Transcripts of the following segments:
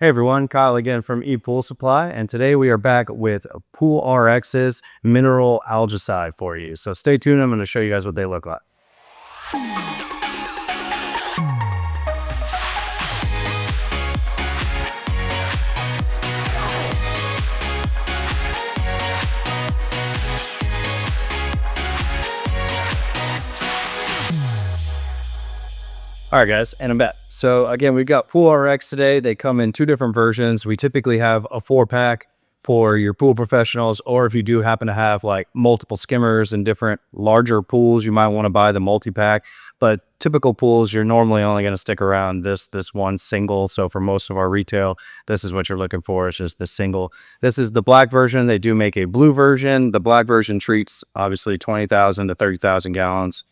Hey everyone, Kyle again from ePoolSupply, and today we are back with PoolRX's mineral algicide for you. So stay tuned, I'm going to show you guys what they look like. All right, guys, and I'm back. So again, we've got PoolRX today. They come in two different versions. We typically have a 4-pack for your pool professionals, or if you do happen to have like multiple skimmers and different larger pools, you might want to buy the multi-pack. But typical pools, you're normally only going to stick around this one single. So for most of our retail, this is what you're looking for. It's just the single. This is the black version. They do make a blue version. The black version treats obviously 20,000 to 30,000 gallons.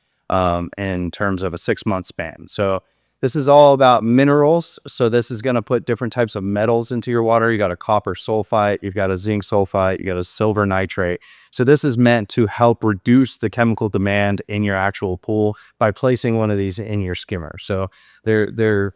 In terms of a 6-month span. So this is all about minerals. So this is going to put different types of metals into your water. You got a copper sulfite, you've got a zinc sulfite, you got a silver nitrate. So this is meant to help reduce the chemical demand in your actual pool by placing one of these in your skimmer. So they're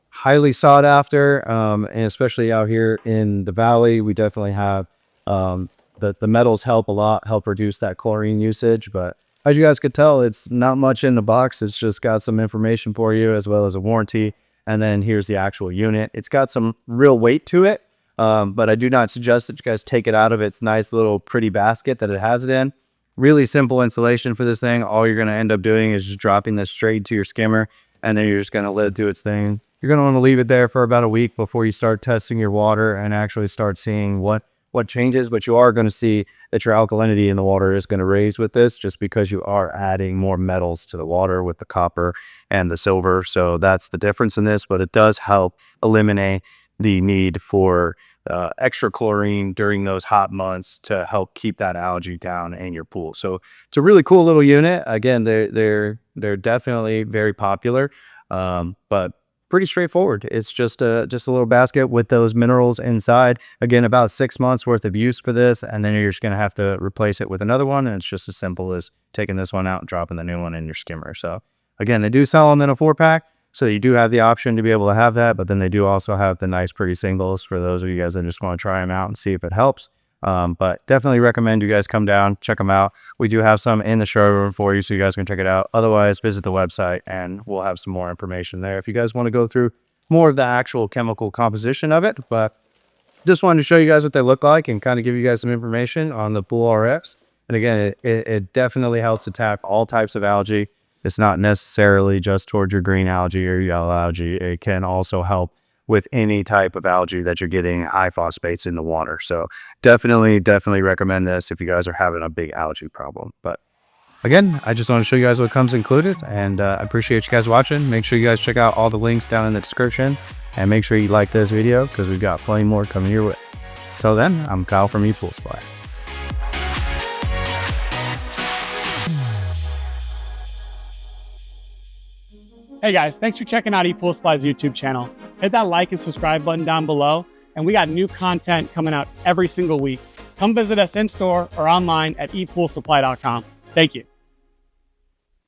highly sought after, and especially out here in the valley, we definitely have the metals help a lot, help reduce that chlorine usage. But as you guys could tell, it's not much in the box. It's just got some information for you as well as a warranty. And then here's the actual unit. It's got some real weight to it, but I do not suggest that you guys take it out of its nice little pretty basket that it has it in. Really simple installation for this thing. All you're going to end up doing is just dropping this straight to your skimmer, and then you're just going to let it do its thing. You're going to want to leave it there for about a week before you start testing your water and actually start seeing what changes, but you are going to see that your alkalinity in the water is going to raise with this, just because you are adding more metals to the water with the copper and the silver. So that's the difference in this, but it does help eliminate the need for extra chlorine during those hot months to help keep that algae down in your pool. So it's a really cool little unit. Again, they're definitely very popular, but pretty straightforward. It's just a little basket with those minerals inside. Again, about 6 months worth of use for this, and then you're just going to have to replace it with another one. And it's just as simple as taking this one out and dropping the new one in your skimmer. So again, they do sell them in a 4-pack, so you do have the option to be able to have that. But then they do also have the nice pretty singles for those of you guys that just want to try them out and see if it helps. But definitely recommend you guys come down, check them out. We do have some in the showroom for you, so you guys can check it out. Otherwise, visit the website and we'll have some more information there if you guys want to go through more of the actual chemical composition of it. But just wanted to show you guys what they look like and kind of give you guys some information on the PoolRX. And again, it definitely helps attack all types of algae. It's not necessarily just towards your green algae or yellow algae. It can also help with any type of algae that you're getting high phosphates in the water. So definitely recommend this if you guys are having a big algae problem. But again, I just want to show you guys what comes included, and I appreciate you guys watching. Make sure you guys check out all the links down in the description, and make sure you like this video because we've got plenty more coming your way. Till then, I'm Kyle from ePoolSupply. Hey guys, thanks for checking out ePoolSupply's YouTube channel. Hit that like and subscribe button down below, and we got new content coming out every single week. Come visit us in store or online at ePoolSupply.com. Thank you.